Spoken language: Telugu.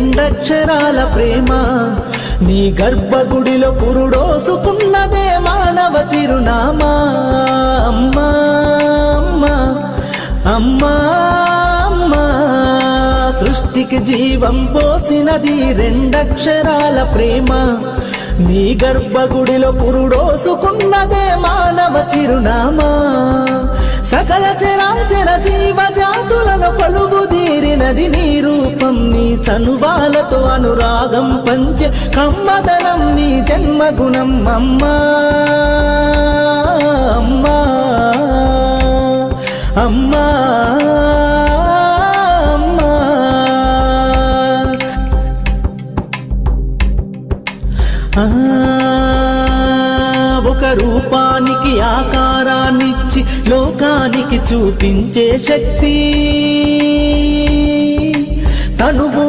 రెండక్షరాల ప్రేమ. నీ గర్భగుడిలో పురుడోసుకున్నదే మానవ చిరునామా. అమ్మా అమ్మా అమ్మా అమ్మా, సృష్టికి జీవం పోసినది రెండక్షరాల ప్రేమ. నీ గర్భగుడిలో పురుడోసుకున్నదే మానవ చిరునామా. సకల చరాచర జీవ జాతులను కొలువుదీరినది నీ రూపం. నీ చనువాలతో అనురాగం పంచే కమ్మదనం నీ జన్మగుణం. అమ్మా అమ్మా అమ్మా అమ్మా, ఒక రూపానికి ఆకారాన్నిచ్చి లోకానికి చూపించే శక్తి తనువు